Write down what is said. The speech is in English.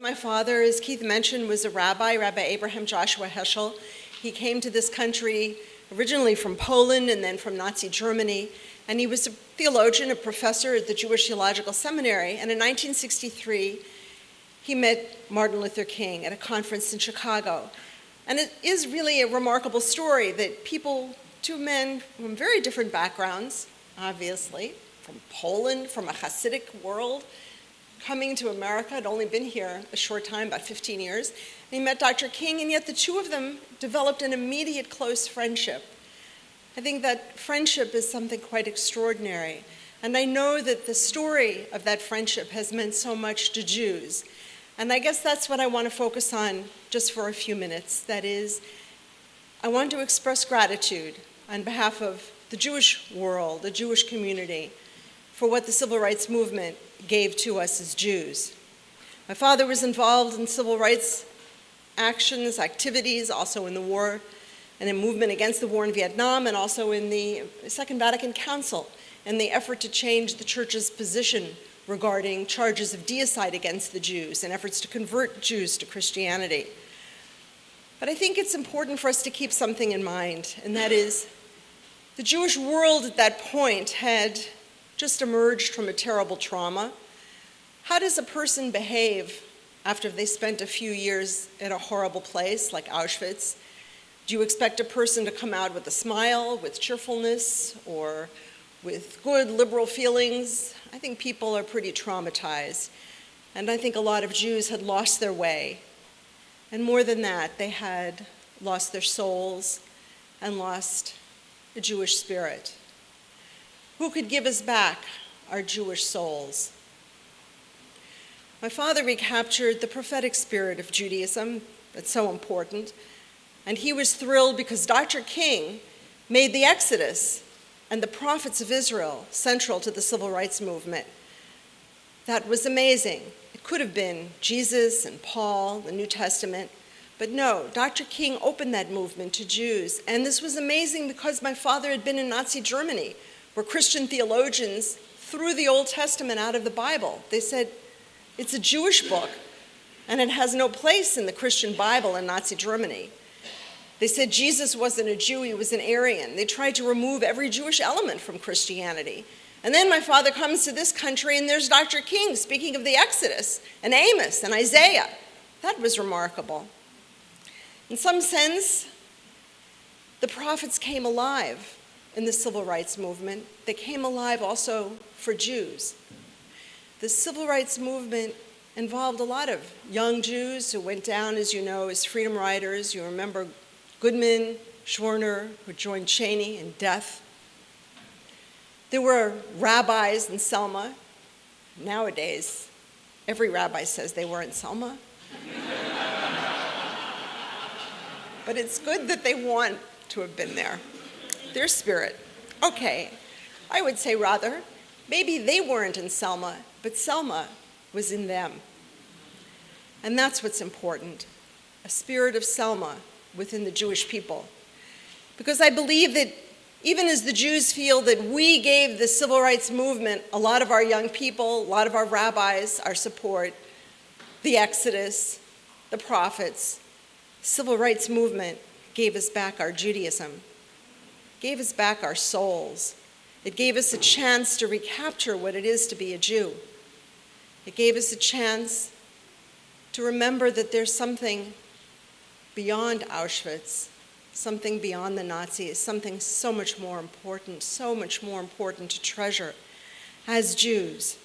My father, as Keith mentioned, was a rabbi, Rabbi Abraham Joshua Heschel. He came to this country originally from Poland and then from Nazi Germany, and he was a theologian, a professor at the Jewish Theological Seminary, and in 1963, he met Martin Luther King at a conference in Chicago. And it is really a remarkable story that people, two men from very different backgrounds, obviously, from Poland, from a Hasidic world, coming to America, had only been here a short time, about 15 years. And he met Dr. King, and yet the two of them developed an immediate close friendship. I think that friendship is something quite extraordinary. And I know that the story of that friendship has meant so much to Jews. And I guess that's what I want to focus on just for a few minutes. That is, I want to express gratitude on behalf of the Jewish world, the Jewish community, for what the civil rights movement gave to us as Jews. My father was involved in civil rights actions, activities, also in the war and in movement against the war in Vietnam, and also in the Second Vatican Council and the effort to change the church's position regarding charges of deicide against the Jews and efforts to convert Jews to Christianity. But I think it's important for us to keep something in mind, and that is the Jewish world at that point had just emerged from a terrible trauma. How does a person behave after they spent a few years in a horrible place like Auschwitz? Do you expect a person to come out with a smile, with cheerfulness, or with good liberal feelings? I think people are pretty traumatized. And I think a lot of Jews had lost their way. And more than that, they had lost their souls and lost the Jewish spirit. Who could give us back our Jewish souls? My father recaptured the prophetic spirit of Judaism. That's so important. And he was thrilled because Dr. King made the Exodus and the prophets of Israel central to the civil rights movement. That was amazing. It could have been Jesus and Paul, the New Testament, but no, Dr. King opened that movement to Jews. And this was amazing because my father had been in Nazi Germany, where Christian theologians threw the Old Testament out of the Bible. They said, it's a Jewish book, and it has no place in the Christian Bible in Nazi Germany. They said Jesus wasn't a Jew, he was an Aryan. They tried to remove every Jewish element from Christianity. And then my father comes to this country, and there's Dr. King speaking of the Exodus, and Amos, and Isaiah. That was remarkable. In some sense, the prophets came alive in the civil rights movement. They came alive also for Jews. The civil rights movement involved a lot of young Jews who went down, as you know, as freedom riders. You remember Goodman, Schwerner, who joined Cheney in death. There were rabbis in Selma. Nowadays, every rabbi says they were in Selma. But it's good that they want to have been there. Their spirit. Okay, I would say rather, maybe they weren't in Selma, but Selma was in them. And that's what's important, a spirit of Selma within the Jewish people. Because I believe that even as the Jews feel that we gave the civil rights movement, a lot of our young people, a lot of our rabbis, our support, the Exodus, the prophets, civil rights movement gave us back our Judaism, gave us back our souls. It gave us a chance to recapture what it is to be a Jew. It gave us a chance to remember that there's something beyond Auschwitz, something beyond the Nazis, something so much more important to treasure as Jews.